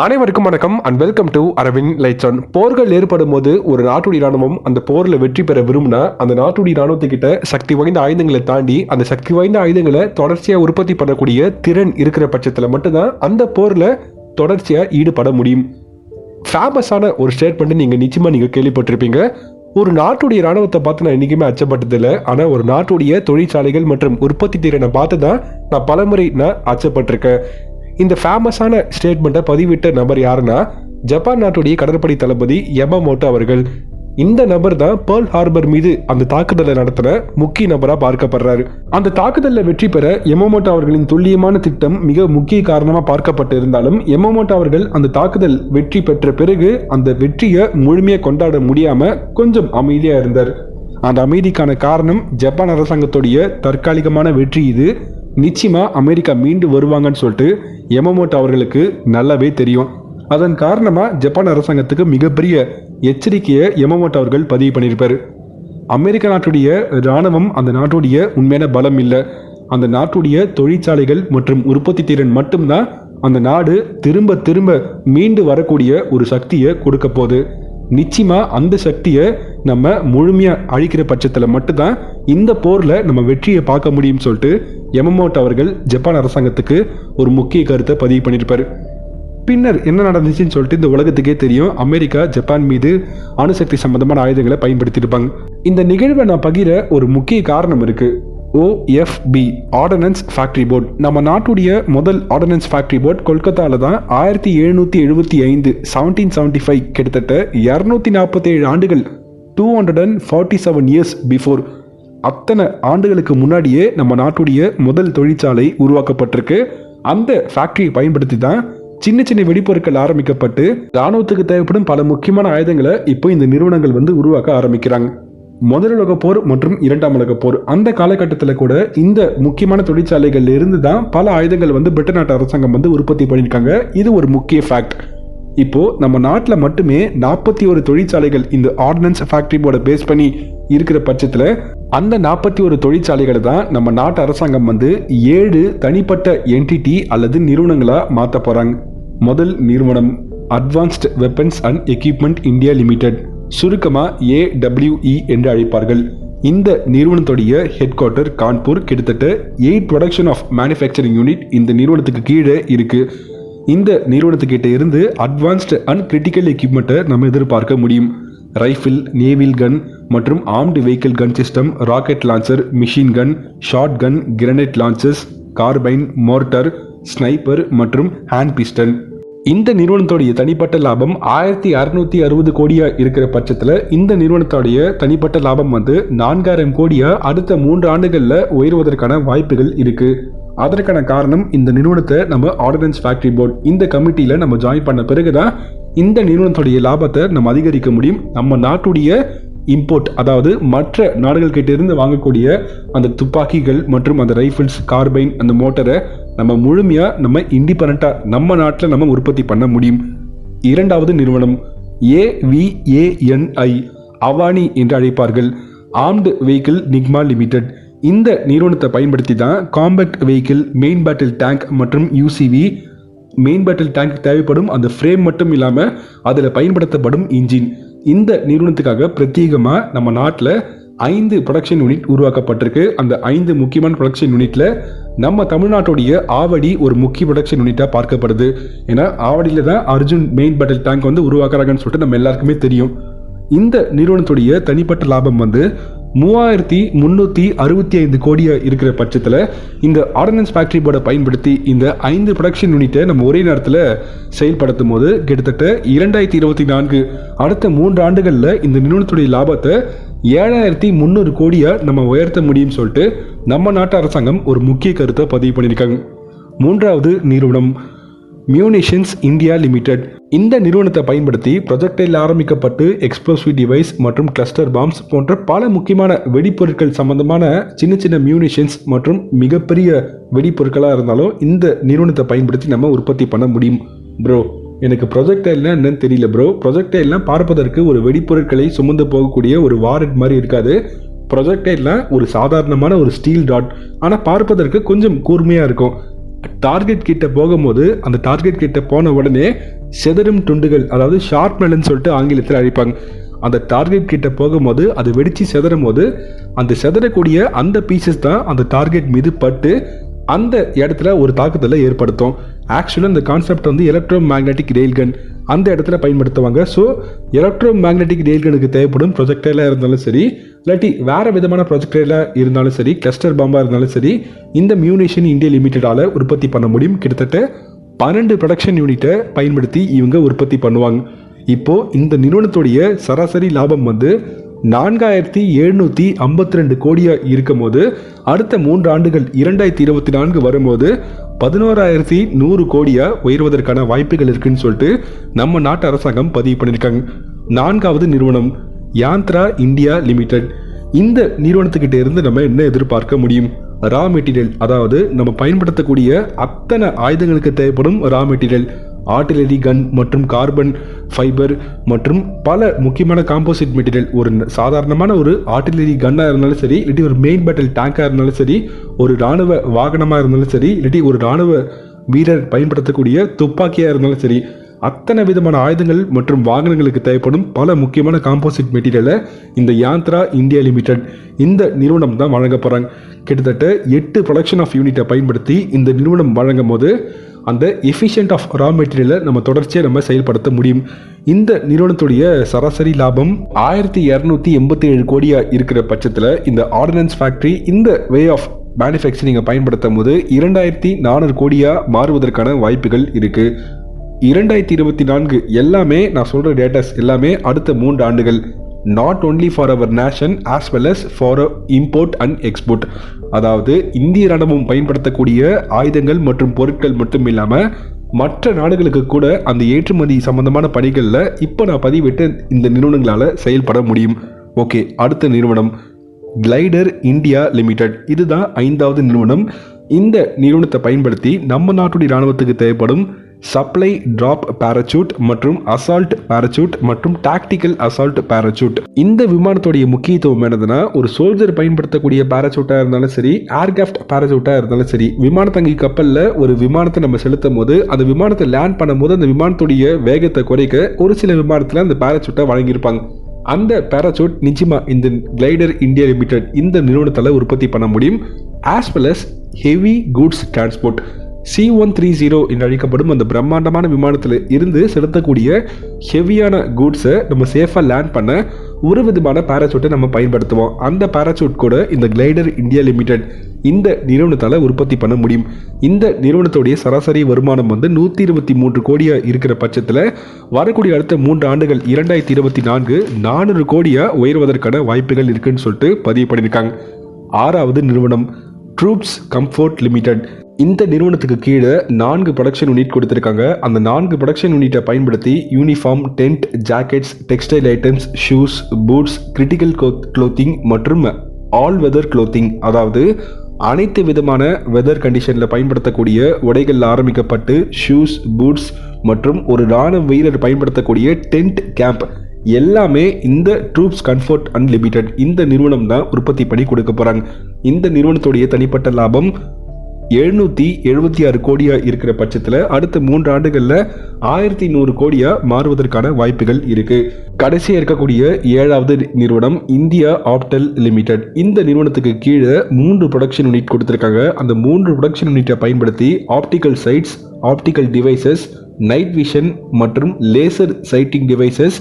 அனைவருக்கும் வணக்கம் and welcome to Aravind lights on. போர்கள் ஏற்படும் போது ஒரு நாட்டுடைய ராணுவம் அந்த போர்ல வெற்றி பெற விரும்பினா அந்த நாட்டுடைய ராணுவத்துக்கிட்ட சக்தி வாய்ந்த ஆயுதங்களை தாண்டி அந்த சக்தி வாய்ந்த ஆயுதங்களை தொடர்ச்சியா உற்பத்தி பண்ணக்கூடிய திறன் இருக்கிற பட்சத்துல மட்டும்தான் அந்த போர்ல தொடர்ச்சியா ஈடுபட முடியும். ஃபேமஸான ஒரு ஸ்டேட்மெண்ட் நீங்க நிச்சயமா நீங்க கேள்விப்பட்டிருப்பீங்க. ஒரு நாட்டுடைய ராணுவத்தை பார்த்து நான் என்னைக்குமே அச்சப்பட்டதில்லை, ஆனா ஒரு நாட்டுடைய தொழிற்சாலைகள் மற்றும் உற்பத்தி திறனை பார்த்து தான் நான் பலமுறை அச்சப்பட்டிருக்கேன். இந்த ஃபேமஸான ஸ்டேட்மெண்ட்டை பதிவிட்ட நபர் யாருன்னா ஜப்பான் நாட்டுடைய கடற்படை தளபதி யமமோட்டோ அவர்கள். இந்த நபர் தான் பேர்ல் ஹார்பர் மீது அந்த தாக்குதலை நடத்தின முக்கிய நபரா பார்க்கப்படுறாரு. அந்த தாக்குதலில் வெற்றி பெற யமமோட்டோ அவர்களின் துல்லியமான திட்டம் மிக முக்கிய காரணமா பார்க்கப்பட்டு இருந்தாலும் யமமோட்டோ அவர்கள் அந்த தாக்குதல் வெற்றி பெற்ற பிறகு அந்த வெற்றியை முழுமையா கொண்டாட முடியாம கொஞ்சம் அமைதியா இருந்தார். அந்த அமைதிக்கான காரணம் ஜப்பான் அரசாங்கத்துடைய தற்காலிகமான வெற்றி. இது நிச்சயமா அமெரிக்கா மீண்டு வருவாங்கன்னு சொல்லிட்டு யமமோட்டோ அவர்களுக்கு நல்லாவே தெரியும். அதன் காரணமா ஜப்பான் அரசாங்கத்துக்கு மிகப்பெரிய எச்சரிக்கையை யமமோட்டோ அவர்கள் பதிவு பண்ணியிருப்பாரு. அமெரிக்க நாட்டுடைய இராணுவம் அந்த நாட்டுடைய உண்மையான பலம் இல்லை, அந்த நாட்டுடைய தொழிற்சாலைகள் மற்றும் உற்பத்தி திறன் மட்டும்தான் அந்த நாடு திரும்ப திரும்ப மீண்டு வரக்கூடிய ஒரு சக்தியை கொடுக்க போகுது. நிச்சயமா அந்த சக்தியை நம்ம முழுமையா அழிக்கிற பட்சத்தில் மட்டும்தான் இந்த போர்ல நம்ம வெற்றியை பார்க்க முடியும்னு சொல்லிட்டு யமமோட்டோ அவர்கள் ஜப்பான் அரசாங்கத்துக்கு ஒரு முக்கிய கருத்தை பதிவு பண்ணியிருப்பாரு. பின்னர் என்ன நடந்துச்சுன்னு சொல்லிட்டு இந்த உலகத்துக்கே தெரியும். அமெரிக்கா ஜப்பான் மீது அணுசக்தி சம்பந்தமான ஆயுதங்களை பயன்படுத்தியிருப்பாங்க. இந்த நிகழ்வை நான் பகிர ஒரு முக்கிய காரணம் இருக்கு. OFB ஆர்டினன்ஸ் ஃபேக்டரி போர்ட், நம்ம நாட்டுடைய முதல் ஆர்டினன்ஸ் ஃபேக்டரி போர்ட் கொல்கத்தால தான் 1775 1775 கிட்டத்தட்ட 247 ஆண்டுகள் 247 இயர்ஸ் பிஃபோர், அத்தனை ஆண்டுகளுக்கு முன்னாடியே நம்ம நாட்டுடைய முதல் தொழிற்சாலை உருவாக்கப்பட்டிருக்கு. அந்த ஃபேக்டரியை பயன்படுத்தி தான் சின்ன சின்ன வெடிப்பொருட்கள் ஆரம்பிக்கப்பட்டு ராணுவத்துக்கு தேவைப்படும் பல முக்கியமான ஆயுதங்களை இப்போ இந்த நிறுவனங்கள் உருவாக்க ஆரம்பிக்கிறாங்க. முதல் உலக போர் மற்றும் இரண்டாம் உலக போர் அந்த காலகட்டத்தில் கூட இந்த முக்கியமான தொழிற்சாலைகள்ல இருந்து தான் பல ஆயுதங்கள் பிரிட்டன் நாட்டு அரசாங்கம் உற்பத்தி பண்ணியிருக்காங்க. இது ஒரு முக்கிய ஃபேக்ட். இப்போ நம்ம நாட்டில் மட்டுமே 41 தொழிற்சாலைகள் இந்த ஆர்டினன்ஸ் ஃபேக்டரி போர்டை பேஸ் பண்ணி இருக்கிற பட்சத்தில் அந்த 41 தொழிற்சாலைகளை தான் நம்ம நாட்டு அரசாங்கம் 7 தனிப்பட்ட என்டிட்டி அல்லது நிறுவனங்களா மாற்ற போறாங்க. முதல் நிறுவனம் advanced weapons and equipment India limited, சுருக்கமா AWE என்று அழைப்பார்கள். இந்த நிறுவனத்துடைய ஹெட் குவார்ட்டர் கான்பூர். கிட்டத்தட்ட 8 ப்ரொடக்ஷன் ஆஃப் மேனுஃபேக்சரிங் யூனிட் இந்த நிறுவனத்துக்கு கீழே இருக்கு. இந்த நிறுவனத்துக்கிட்ட இருந்து அட்வான்ஸ்டு அண்ட் கிரிட்டிக்கல் எக்யூப்மெண்ட்டை நம்ம எதிர்பார்க்க முடியும். ரைஃபிள், நேவில் கன் மற்றும் armed vehicle gun system, rocket launcher, machine gun, short gun, grenade launchers, carbine, mortar, sniper மற்றும் ஹேண்ட் பிஸ்டன். இந்த நிறுவனத்துடைய தனிப்பட்ட லாபம் 1660 கோடியா இருக்கிற பட்சத்தில் இந்த நிறுவனத்துடைய தனிப்பட்ட லாபம் 4000 கோடியா அடுத்த 3 ஆண்டுகளில் உயர்வதற்கான வாய்ப்புகள் இருக்கு. அதற்கான காரணம் இந்த நிறுவனத்தை நம்ம ஆர்டினன்ஸ் ஃபேக்டரி போர்ட் இந்த கமிட்டியில நம்ம ஜாயின் பண்ண பிறகுதான் இந்த நிறுவனத்துடைய லாபத்தை நம்ம அதிகரிக்க முடியும். நம்ம நாட்டுடைய இம்போர்ட், அதாவது மற்ற நாடுகள் கிட்ட இருந்து வாங்கக்கூடிய அந்த துப்பாக்கிகள் மற்றும் அந்த ரைஃபிள்ஸ், கார்பைன், அந்த மோட்டரை நம்ம முழுமையா நம்ம இண்டிபெண்டா நம்ம நாட்டில் நம்ம உற்பத்தி பண்ண முடியும். இரண்டாவது நிறுவனம் AVANI, அவானி என்று அழைப்பார்கள், ஆர்ம்டு வெஹிக்கிள் நிக்மா லிமிடெட். இந்த நிறுவனத்தை பயன்படுத்தி தான் compact vehicle, main battle tank மற்றும் UCV, மெயின் பேட்டில் டேங்க் தேவைப்படும் அந்த ஃப்ரேம் மட்டும் இல்லாமல் அதில் பயன்படுத்தப்படும் இன்ஜின். இந்த நிறுவனத்துக்காக பிரத்யேகமாக நம்ம நாட்டில் 5 ப்ரொடக்ஷன் யூனிட் உருவாக்கப்பட்டிருக்கு. அந்த 5 முக்கியமான ப்ரொடக்ஷன் யூனிட்ல நம்ம தமிழ்நாட்டுடைய ஆவடி ஒரு முக்கிய ப்ரொடக்ஷன் யூனிட்டாக பார்க்கப்படுது. ஏன்னா ஆவடியில் தான் அர்ஜுன் மெயின் பேட்டில் டேங்க் உருவாக்குறாங்கன்னு சொல்லிட்டு நம்ம எல்லாருக்குமே தெரியும். இந்த நிறுவனத்துடைய தனிப்பட்ட லாபம் 3365 கோடியா இருக்கிற பட்சத்தில் இந்த ஆர்டினன்ஸ் ஃபேக்டரி போர்டை பயன்படுத்தி இந்த 5 ப்ரொடக்ஷன் யூனிட்டை நம்ம ஒரே நேரத்தில் செயல்படுத்தும் போது கிட்டத்தட்ட 2024 அடுத்த 3 ஆண்டுகளில் இந்த நிறுவனத்துடைய லாபத்தை 7300 கோடியா நம்ம உயர்த்த முடியும்னு சொல்லிட்டு நம்ம நாட்டு அரசாங்கம் ஒரு முக்கிய கருத்தை பதிவு பண்ணியிருக்காங்க. மூன்றாவது நிறுவனம் மியூனிஷன்ஸ் இந்தியா லிமிடெட். இந்த நிறுவனத்தை பயன்படுத்தி ப்ரொஜெக்டைல் ஆரம்பிக்கப்பட்டு எக்ஸ்ப்ளோசிவ் டிவைஸ் மற்றும் கிளஸ்டர் பாம்ஸ் போன்ற பல முக்கியமான வெடிப்பொருட்கள் சம்பந்தமான சின்ன சின்ன மியூனிஷன்ஸ் மற்றும் மிகப்பெரிய வெடிப்பொருட்களாக இருந்தாலும் இந்த நிறுவனத்தை பயன்படுத்தி நம்ம உற்பத்தி பண்ண முடியும். ப்ரோ, எனக்கு ப்ரொஜெக்டைல்னா என்னன்னு தெரியல ப்ரோ. ப்ரொஜெக்டைல்னால் பார்ப்பதற்கு ஒரு வெடிப்பொருட்களை சுமந்து போகக்கூடிய ஒரு வாரட் மாதிரி இருக்காது. ப்ரொஜெக்டைல்னால் ஒரு சாதாரணமான ஒரு ஸ்டீல் டாட், ஆனால் பார்ப்பதற்கு கொஞ்சம் கூர்மையாக இருக்கும். டார்கெட் கிட்ட போகும்போது அந்த டார்கெட் கிட்ட போன உடனே செதறும் துண்டுகள், அதாவது ஷார்ப் மெலன் சொல்லிட்டு ஆங்கிலத்தில் அழைப்பாங்க. அந்த டார்கெட் கிட்ட போகும்போது அது வெடிச்சு செதறும் போது அந்த செதறக்கூடிய அந்த பீசஸ் தான் அந்த டார்கெட் மீது பட்டு அந்த இடத்துல ஒரு தாக்குதலை ஏற்படுத்தும். ஆக்சுவலாக இந்த கான்செப்ட் வந்து எலக்ட்ரோ மேக்னெட்டிக் ரெயில்கன் அந்த இடத்துல பயன்படுத்துவாங்க. ஸோ எலக்ட்ரோ மேக்னெட்டிக் ரெயில்கனுக்கு தேவைப்படும் ப்ரொஜெக்டைலாக இருந்தாலும் சரி, இல்லாட்டி வேறு விதமான ப்ரொஜெக்டைலாக இருந்தாலும் சரி, கிளஸ்டர் பாம்பாக இருந்தாலும் சரி, இந்த மியூனிஷன் இந்தியா லிமிட்டடால் உற்பத்தி பண்ண முடியும். கிட்டத்தட்ட 12 ப்ரொடக்ஷன் யூனிட்டை பயன்படுத்தி இவங்க உற்பத்தி பண்ணுவாங்க. இப்போது இந்த நிறுவனத்துடைய சராசரி லாபம் வந்து 4752 கோடியாக இருக்கும் போது அடுத்த 3 ஆண்டுகள் 2024 வரும்போது 11100 கோடியாக உயர்வதற்கான வாய்ப்புகள் இருக்குன்னு சொல்லிட்டு நம்ம நாட்டு அரசாங்கம் பதிவு பண்ணியிருக்காங்க. 4வது நிறுவனம் யாந்த்ரா இந்தியா லிமிடெட். இந்த நிறுவனத்துக்கிட்ட இருந்து நம்ம என்ன எதிர்பார்க்க முடியும்? ரா மெட்டீரியல், அதாவது நம்ம பயன்படுத்தக்கூடிய அத்தனை ஆயுதங்களுக்கு தேவைப்படும் ரா மெட்டீரியல், ஆர்டிலரி கன் மற்றும் கார்பன் ஃபைபர் மற்றும் பல முக்கியமான காம்போசிட் மெட்டீரியல். ஒரு சாதாரணமான ஒரு ஆர்டிலரி கன்னாக இருந்தாலும் சரி, இல்லாட்டி ஒரு மெயின் பேட்டில் டேங்காக இருந்தாலும் சரி, ஒரு இராணுவ வாகனமாக இருந்தாலும் சரி, இல்லாட்டி ஒரு இராணுவ வீரர் பயன்படுத்தக்கூடிய துப்பாக்கியாக இருந்தாலும் சரி, அத்தனை விதமான ஆயுதங்கள் மற்றும் வாகனங்களுக்கு தேவைப்படும் பல முக்கியமான காம்போசிட் மெட்டீரியலை இந்த யாந்த்ரா இந்தியா லிமிடெட் இந்த நிறுவனம் தான் வழங்க போகிறாங்க. கிட்டத்தட்ட 8 ப்ரொடக்ஷன் ஆஃப் யூனிட்டை பயன்படுத்தி இந்த நிறுவனம் வழங்கும் போது அந்த எஃபிஷியன்ட் ஆஃப் ரா மெட்டீரியலை நம்ம தொடர்ச்சியாக நம்ம செயல்படுத்த முடியும். இந்த நிறுவனத்துடைய சராசரி லாபம் 1287 கோடியாக இருக்கிற பட்சத்தில் இந்த ஆர்டினன்ஸ் ஃபேக்ட்ரி இந்த வே ஆஃப் மேனுஃபேக்சரிங்கை பயன்படுத்தும் போது 2400 கோடியாக மாறுவதற்கான வாய்ப்புகள் இருக்குது. 2024 எல்லாமே நான் சொல்கிற டேட்டாஸ் எல்லாமே அடுத்த 3 ஆண்டுகள், not only for our nation as well as for import and export. அதாவது இந்திய ராணுவம் பயன்படுத்தக்கூடிய ஆயுதங்கள் மற்றும் பொருட்கள் மட்டும் இல்லாமல் மற்ற நாடுகளுக்கு கூட அந்த ஏற்றுமதி சம்பந்தமான பணிகளில் இப்போ நான் பதிவிட்டு இந்த நிறுவனங்களால் செயல்பட முடியும். ஓகே, அடுத்த நிறுவனம் கிளைடர் இந்தியா லிமிடெட். இதுதான் 5வது நிறுவனம். இந்த நிறுவனத்தை பயன்படுத்தி நம்ம நாட்டுடைய இராணுவத்துக்கு தேவைப்படும் சப்ளை டிராப் பேராசூட் மற்றும் அசால்ட் பேராசூட் மற்றும் டாக்டிக்கல் அசால்ட் பேராசூட். இந்த விமானத்துடைய முக்கியத்துவம் என்னதுன்னா, ஒரு சோல்ஜர் பயன்படுத்தக்கூடிய பேராசூட்டாக இருந்தாலும் சரி, ஏர்கிராஃப்ட் பேராசூட்டாக இருந்தாலும் சரி, விமானத்தங்கி கப்பலில் ஒரு விமானத்தை நம்ம செலுத்தும் போது அந்த விமானத்தை லேண்ட் பண்ணும்போது அந்த விமானத்துடைய வேகத்தை குறைக்க ஒரு சில விமானத்தில் அந்த பேராசூட்டை வழங்கியிருப்பாங்க. அந்த பேராசூட் நிச்சயமா இந்த கிளைடர் இந்தியா லிமிடெட் இந்த நிறுவனத்தால் உற்பத்தி பண்ண முடியும். As well as heavy goods transport C-130 என்று அழைக்கப்படும் அந்த பிரம்மாண்டமான விமானத்தில் இருந்து செலுத்தக்கூடிய ஹெவியான கூட்ஸை நம்ம சேஃபாக லேண்ட் பண்ண ஒரு விதமான பேராசூட்டை நம்ம பயன்படுத்துவோம். அந்த பேராசூட் கூட இந்த கிளைடர் இந்தியா லிமிடெட் இந்த நிறுவனத்தால் உற்பத்தி பண்ண முடியும். இந்த நிறுவனத்துடைய சராசரி வருமானம் வந்து 123 கோடியாக இருக்கிற பட்சத்தில் வரக்கூடிய அடுத்த 3 ஆண்டுகள் 2024 400 கோடியாக உயர்வதற்கான வாய்ப்புகள் இருக்குன்னு சொல்லிட்டு பதிவு பண்ணியிருக்காங்க. 6வது நிறுவனம் ட்ரூப்ஸ் கம்ஃபோர்ட் லிமிடெட். இந்த நிறுவனத்துக்கு கீழே 4 ப்ரொடக்ஷன் யூனிட் கொடுத்துருக்காங்க. அந்த 4 ப்ரொடக்ஷன் யூனிட்டை பயன்படுத்தி uniform, tent, jackets, textile items, shoes, boots, critical clothing மற்றும் ஆல் வெதர் க்ளோத்திங், அதாவது அனைத்து விதமான வெதர் கண்டிஷனில் பயன்படுத்தக்கூடிய உடைகள் ஆரம்பிக்கப்பட்டு ஷூஸ், பூட்ஸ் மற்றும் ஒரு இராணுவ வீரர் பயன்படுத்தக்கூடிய டென்ட், கேம்ப் எல்லாமே இந்த ட்ரூப்ஸ் கம்ஃபோர்ட் அன்லிமிடெட் இந்த நிறுவனம் தான் உற்பத்தி பண்ணி கொடுக்க போகிறாங்க. இந்த நிறுவனத்துடைய தனிப்பட்ட லாபம் 776 கோடியாக இருக்கிற பட்சத்தில் அடுத்த 3 ஆண்டுகளில் 1100 கோடியாக மாறுவதற்கான வாய்ப்புகள் இருக்குது. கடைசியாக இருக்கக்கூடிய 7வது நிறுவனம் இந்தியா ஆப்டெல் லிமிடெட். இந்த நிறுவனத்துக்கு கீழே 3 ப்ரொடக்ஷன் யூனிட் கொடுத்துருக்காங்க. அந்த 3 ப்ரொடக்ஷன் யூனிட்டை பயன்படுத்தி optical sights, optical devices, night vision மற்றும் laser sighting devices,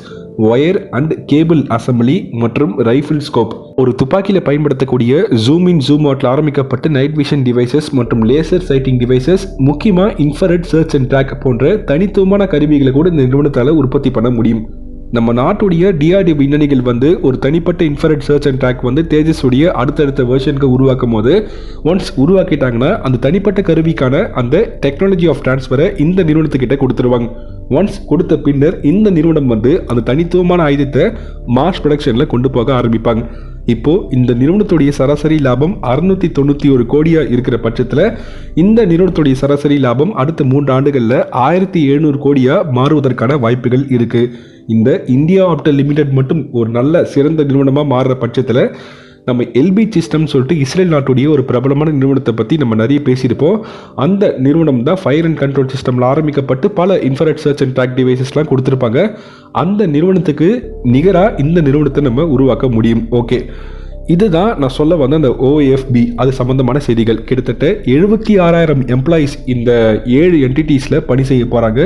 wire and cable assembly மற்றும் ரைஃபிள் ஸ்கோப், ஒரு துப்பாக்கியில் பயன்படுத்தக்கூடிய ஜூம் இன் ஜூம் அவுட்ல ஆரம்பிக்கப்பட்ட நைட் விஷன் டிவைசஸ் மற்றும் லேசர் சைட்டிங் டிவைசஸ், முக்கியமாக இன்ஃப்ராரெட் சர்ச் அண்ட் ட்ராக் போன்ற தனித்துவமான கருவிகளை கூட இந்த நிறுவனத்தால் உற்பத்தி பண்ண முடியும். நம்ம நாட்டுடைய டிஆர்டி விஞ்ஞானிகள் வந்து ஒரு தனிப்பட்ட இன்ஃப்ராரெட் சர்ச் அண்ட் ட்ராக் வந்து தேஜஸுடைய அடுத்தடுத்த வெர்ஷனுக்கு உருவாக்கும் போது ஒன்ஸ் உருவாக்கிட்டாங்கன்னா அந்த தனிப்பட்ட கருவிக்கான அந்த டெக்னாலஜி ஆஃப் டிரான்ஸ்ஃபரை இந்த நிறுவனத்துக்கிட்ட கொடுத்துருவாங்க. ஒன்ஸ் கொடுத்த பின்னர் இந்த நிறுவனம் வந்து அந்த தனித்துவமான ஆயுதத்தை மாஸ் ப்ரொடக்ஷனில் கொண்டு போக ஆரம்பிப்பாங்க. இப்போ இந்த நிறுவனத்துடைய சராசரி லாபம் 691 கோடியா இருக்கிற பட்சத்தில் இந்த நிறுவனத்துடைய சராசரி லாபம் அடுத்த 3 ஆண்டுகளில் 1700 கோடியா மாறுவதற்கான வாய்ப்புகள் இருக்கு. இந்த இந்தியா ஆப்டெல் லிமிடெட் மட்டும் ஒரு நல்ல சிறந்த நிறுவனமாக மாறுற பட்சத்தில் நம்ம எல்பி சிஸ்டம் சொல்லிட்டு இஸ்ரேல் நாட்டுடைய ஒரு பிரபலமான நிறுவனத்தை பற்றி நம்ம நிறைய பேசியிருப்போம். அந்த நிறுவனம் தான் ஃபயர் அண்ட் கண்ட்ரோல் சிஸ்டமில் ஆரம்பிக்கப்பட்டு பல இன்ஃப்ராரெட் சர்ச் அண்ட் ட்ராக் டிவைசஸ்லாம் கொடுத்துருப்பாங்க. அந்த நிறுவனத்துக்கு நிகராக இந்த நிறுவனத்தை நம்ம உருவாக்க முடியும். ஓகே, இதுதான் நான் சொல்ல வந்த அந்த ஓஎஃப்பி அது சம்பந்தமான செய்திகள். கிட்டத்தட்ட 76,000 எம்ப்ளாயிஸ் இந்த 7 என்டிட்டிஸில் பணி செய்ய போகிறாங்க.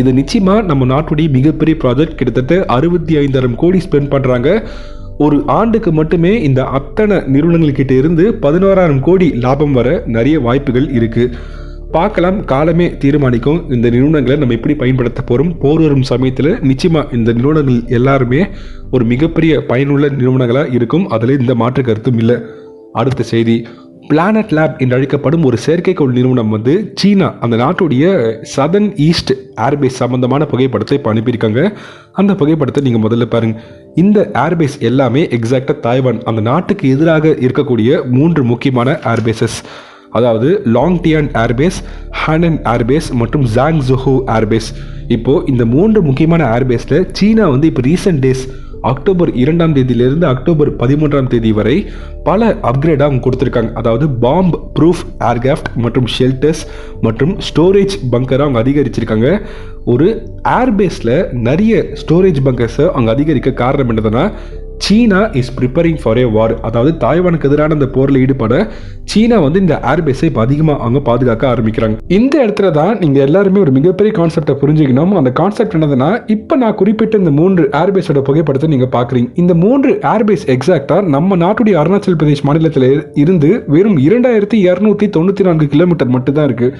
இது நிச்சயமாக நம்ம நாட்டுடைய மிகப்பெரிய ப்ராஜெக்ட். கிட்டத்தட்ட 65,000 கோடி ஸ்பெண்ட் பண்ணுறாங்க. ஒரு ஆண்டுக்கு மட்டுமே இந்த அத்தனை நிறுவனங்கள்கிட்ட இருந்து 11,000 கோடி லாபம் வர நிறைய வாய்ப்புகள் இருக்குது. பார்க்கலாம், காலமே தீர்மானிக்கும் இந்த நிறுவனங்களை நம்ம எப்படி பயன்படுத்த போகிறோம். போர் வரும் சமயத்தில் நிச்சயமாக இந்த நிறுவனங்கள் எல்லாருமே ஒரு மிகப்பெரிய பயனுள்ள நிறுவனங்களாக இருக்கும். அதில் இந்த மாற்று கருத்தும் இல்லை. அடுத்த செய்தி, பிளானட் லேப் என்று அழைக்கப்படும் ஒரு செயற்கைக்கோள் நிறுவனம் வந்து சீனா அந்த நாட்டுடைய சதர்ன் ஈஸ்ட் ஏர்பேஸ் சம்பந்தமான புகைப்படத்தை இப்போ அனுப்பியிருக்காங்க. அந்த புகைப்படத்தை நீங்கள் முதல்ல பாருங்கள். இந்த ஏர்பேஸ் எல்லாமே எக்ஸாக்டாக தாய்வான் அந்த நாட்டுக்கு எதிராக இருக்கக்கூடிய 3 முக்கியமான ஏர்பேசஸ், அதாவது லாங்டியான் ஏர்பேஸ், ஹானன் ஏர்பேஸ் மற்றும் ஜாங்ஜோஹூ ஏர்பேஸ். இப்போது இந்த 3 முக்கியமான ஏர்பேஸில் சீனா வந்து இப்போ ரீசெண்ட் டேஸ் அக்டோபர் 2ஆம் தேதியிலிருந்து அக்டோபர் 13ஆம் தேதி வரை பல அப்கிரேடாக அவங்க கொடுத்துருக்காங்க. அதாவது பாம்ப் ப்ரூஃப் ஏர்கிராஃப்ட் மற்றும் ஷெல்டர்ஸ் மற்றும் ஸ்டோரேஜ் பங்கரை அவங்க அதிகரிச்சிருக்காங்க. ஒரு ஏர்பேஸில் நிறைய ஸ்டோரேஜ் பங்கர்ஸை அவங்க அதிகரிக்க காரணம் என்னதுன்னா, சீனா இஸ் ப்ரிப்பரிங் ஃபார் ஏ வார். அதாவது தாய்வானுக்கு எதிரான அந்த போரில் ஈடுபட சீனா வந்து இந்த ஏர்பேஸை இப்போ அதிகமாக அவங்க பாதுகாக்க ஆரம்பிக்கிறாங்க. இந்த இடத்துல தான் நீங்கள் எல்லாருமே ஒரு மிகப்பெரிய கான்செப்டை புரிஞ்சுக்கணும். அந்த கான்செப்ட் என்னதுன்னா, இப்போ நான் குறிப்பிட்ட இந்த 3 ஏர்பேஸோட புகைப்படத்தை நீங்கள் பார்க்குறீங்க. இந்த 3 ஏர்பேஸ் எக்ஸாக்டாக நம்ம நாட்டுடைய அருணாச்சல் பிரதேஷ் மாநிலத்தில் இருந்து வெறும் 2294 கிலோமீட்டர் மட்டும்தான் இருக்குது.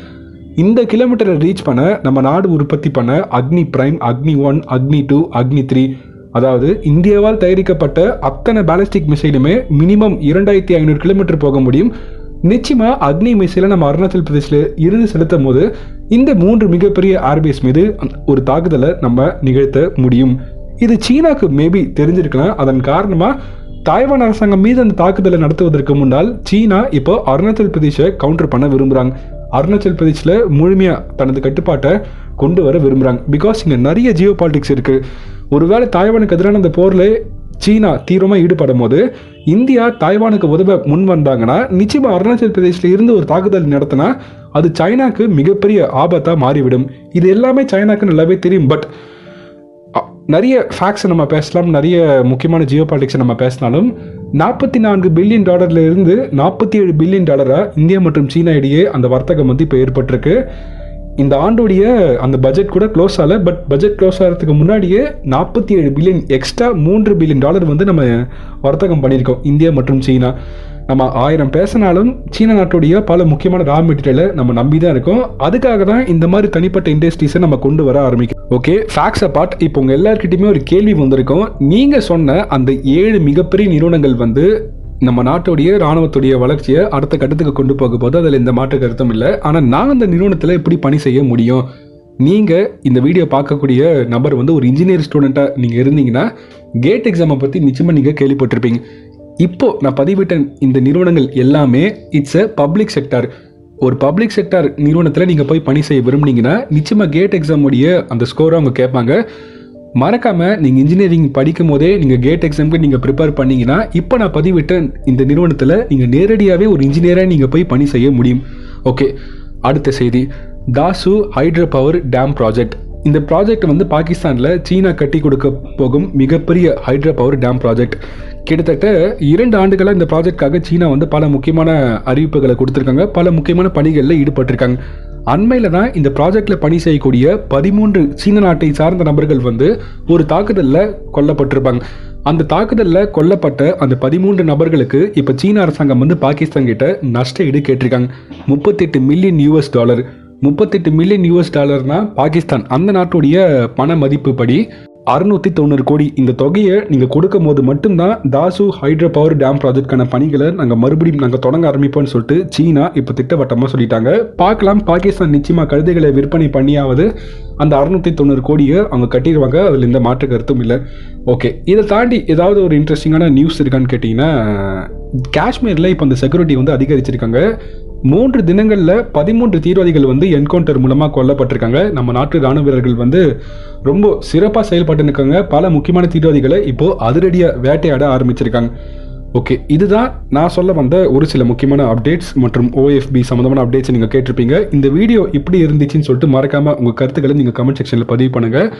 இந்த கிலோமீட்டரை ரீச் பண்ண நம்ம நாடு உற்பத்தி பண்ண அக்னி பிரைம், அக்னி 1, அக்னி 2, அக்னி 3, அதாவது இந்தியாவால் தயாரிக்கப்பட்ட அத்தனை பாலிஸ்டிக் மிசைலுமே மினிமம் 2500 கிலோமீட்டர் போக முடியும். நிச்சயமா அக்னி மிசைலை நம்ம அருணாச்சல் பிரதேசில் இருந்து செலுத்தும் போது இந்த 3 மிகப்பெரிய ஏர்பேஸ் மீது ஒரு தாக்குதலை நம்ம நிகழ்த்த முடியும். இது சீனாக்கு மேபி தெரிஞ்சிருக்கலாம். அதன் காரணமா தாய்வான் அரசாங்கம் மீது அந்த தாக்குதலை நடத்துவதற்கு முன்னால் சீனா இப்போ அருணாச்சல் பிரதேசை கவுண்டர் பண்ண விரும்புகிறாங்க. அருணாச்சல் பிரதேசில் முழுமையாக தனது கட்டுப்பாட்டை கொண்டு வர விரும்புகிறாங்க. பிகாஸ் இங்கே நிறைய ஜியோ பாலிட்டிக்ஸ் இருக்குது. ஒருவேளை தாய்வானுக்கு எதிரான அந்த போரில் சீனா தீவிரமாக ஈடுபடும் போது இந்தியா தாய்வானுக்கு உதவ முன் வந்தாங்கன்னா நிச்சயமாக அருணாச்சல் பிரதேசில் இருந்து ஒரு தாக்குதல் நடத்தினா அது சைனாக்கு மிகப்பெரிய ஆபத்தாக மாறிவிடும். இது எல்லாமே சைனாக்கு நல்லாவே தெரியும். பட் நிறைய ஃபேக்ட்ஸை நம்ம பேசலாம், நிறைய முக்கியமான ஜியோ பாலிட்டிக்ஸை நம்ம பேசினாலும் 44 பில்லியன் டாலர்ல இருந்து 47 பில்லியன் டாலராக இந்தியா மற்றும் சீனா இடையே அந்த வர்த்தகம் வந்து இப்போ ஏற்பட்டிருக்கு. இந்த ஆண்டுடைய அந்த பட்ஜெட் கூட க்ளோஸ் ஆகலை. பட் பட்ஜெட் க்ளோஸ் ஆகிறதுக்கு முன்னாடியே 47 பில்லியன் எக்ஸ்ட்ரா 3 பில்லியன் டாலர் வந்து நம்ம வர்த்தகம் பண்ணியிருக்கோம் இந்தியா மற்றும் சீனா. நம்ம 1000 பேசினாலும் சீனா நாட்டுடைய பல முக்கியமான ரா மெட்டீரியலை நம்ம நம்பி தான் இருக்கோம். அதுக்காக தான் இந்த மாதிரி தனிப்பட்ட இண்டஸ்ட்ரீஸை நம்ம கொண்டு வர ஆரம்பிக்கும். ஓகே, ஃபேக்ட்ஸ் அபார்ட், இப்போ உங்கள் எல்லாருக்கிட்டையுமே ஒரு கேள்வி வந்திருக்கும். நீங்கள் சொன்ன அந்த 7 மிகப்பெரிய நிறுவனங்கள் வந்து நம்ம நாட்டுடைய ராணுவத்துடைய வளர்ச்சியை அடுத்த கட்டத்துக்கு கொண்டு போக போது அதில் எந்த மாற்று கருத்தும் இல்லை. ஆனால் நான் அந்த நிறுவனத்தில் எப்படி பணி செய்ய முடியும்? நீங்கள் இந்த வீடியோ பார்க்கக்கூடிய நபர் வந்து ஒரு இன்ஜினியர் ஸ்டூடெண்ட்டாக நீங்கள் இருந்தீங்கன்னா கேட் எக்ஸாமை பற்றி நிச்சயமாக நீங்கள் கேள்விப்பட்டிருப்பீங்க. இப்போது நான் பதிவிட்ட இந்த நிறுவனங்கள் எல்லாமே இட்ஸ் எ பப்ளிக் செக்டார். ஒரு பப்ளிக் செக்டார் நிறுவனத்தில் நீங்கள் போய் பணி செய்ய விரும்புனீங்கன்னா நிச்சயமாக கேட் எக்ஸாமுடைய அந்த ஸ்கோரை அவங்க கேட்பாங்க. மறக்காமல் நீங்கள் இன்ஜினியரிங் படிக்கும் போதே நீங்கள் கேட் எக்ஸாமுக்கு நீங்கள் ப்ரிப்பேர் பண்ணிங்கன்னா இப்போ நான் பதிவிட்ட இந்த நிறுவனத்தில் நீங்கள் நேரடியாகவே ஒரு இன்ஜினியராக நீங்கள் போய் பணி செய்ய முடியும். ஓகே, அடுத்த செய்தி, தாசு ஹைட்ரோ பவர் டேம் ப்ராஜெக்ட். இந்த ப்ராஜெக்ட் வந்து பாகிஸ்தானில் சீனா கட்டி கொடுக்க போகும் மிகப்பெரிய ஹைட்ரோ பவர் டேம் ப்ராஜெக்ட். கிட்டத்தட்ட 2 ஆண்டுகளாக இந்த ப்ராஜெக்டுக்காக சீனா வந்து பல முக்கியமான அறிவிப்புகளை கொடுத்துருக்காங்க, பல முக்கியமான பணிகளில் ஈடுபட்டிருக்காங்க. அண்மையில் தான் இந்த ப்ராஜெக்டில் பணி செய்யக்கூடிய 13 சீன நாட்டை சார்ந்த நபர்கள் வந்து ஒரு தாக்குதலில் கொல்லப்பட்டிருப்பாங்க. அந்த தாக்குதலில் கொல்லப்பட்ட அந்த 13 நபர்களுக்கு இப்போ சீன அரசாங்கம் வந்து பாகிஸ்தான் கிட்ட நஷ்ட ஈடு கேட்டிருக்காங்க. $38 மில்லியன். 38 மில்லியன் US டாலர்னா பாகிஸ்தான் அந்த நாட்டுடைய பண மதிப்பு படி 690 கோடி. இந்த தொகையை நீங்கள் கொடுக்கும் போது மட்டும்தான் தாசு ஹைட்ரோ பவர் டேம் ப்ராஜெக்ட்கான பணிகளை மறுபடியும் தொடங்க ஆரம்பிப்போம்னு சொல்லிட்டு சீனா இப்போ திட்டவட்டமாக சொல்லிட்டாங்க. பார்க்கலாம், பாகிஸ்தான் நிச்சயமாக கழுதைகளை விற்பனை பண்ணியாவது அந்த 690 கோடியை அவங்க கட்டிடுவாங்க. அதில் எந்த மாற்று கருத்தும் இல்லை. ஓகே, இதை தாண்டி ஏதாவது ஒரு இன்ட்ரெஸ்டிங்கான நியூஸ் இருக்கான்னு கேட்டிங்கன்னா, காஷ்மீரில் இப்போ அந்த செக்யூரிட்டி வந்து அதிகரிச்சிருக்காங்க. 3 தினங்களில் 13 தீவிரவாதிகள் வந்து என்கவுண்டர் மூலமாக கொல்லப்பட்டிருக்காங்க. நம்ம நாட்டு ராணுவ வீரர்கள் வந்து ரொம்ப சிறப்பாக செயல்பட்டு இருக்காங்க. பல முக்கியமான தீவிரவாதிகளை இப்போ அதிரடியாக வேட்டையாட ஆரம்பிச்சிருக்காங்க. ஓகே, இதுதான் நான் சொல்ல வந்த ஒரு சில முக்கியமான அப்டேட்ஸ் மற்றும் ஓஎஃப்பி சம்மந்தமான அப்டேட்ஸ் நீங்கள் கேட்டிருப்பீங்க. இந்த வீடியோ இப்படி இருந்துச்சுன்னு சொல்லிட்டு மறக்காமல் உங்கள் கருத்துக்களை நீங்கள் கமெண்ட் செக்ஷனில் பதிவு பண்ணுங்கள்.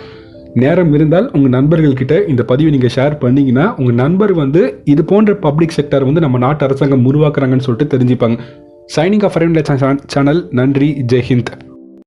நேரம் இருந்தால் உங்கள் நண்பர்கள்கிட்ட இந்த பதிவை நீங்கள் ஷேர் பண்ணிங்கன்னா உங்கள் நண்பர் இது போன்ற பப்ளிக் செக்டர் நம்ம நாட்டு அரசாங்கம் உருவாக்குறாங்கன்னு சொல்லிட்டு தெரிஞ்சுப்பாங்க. Signing off Aravind lights channel. நன்றி. ஜெய் ஹிந்த்.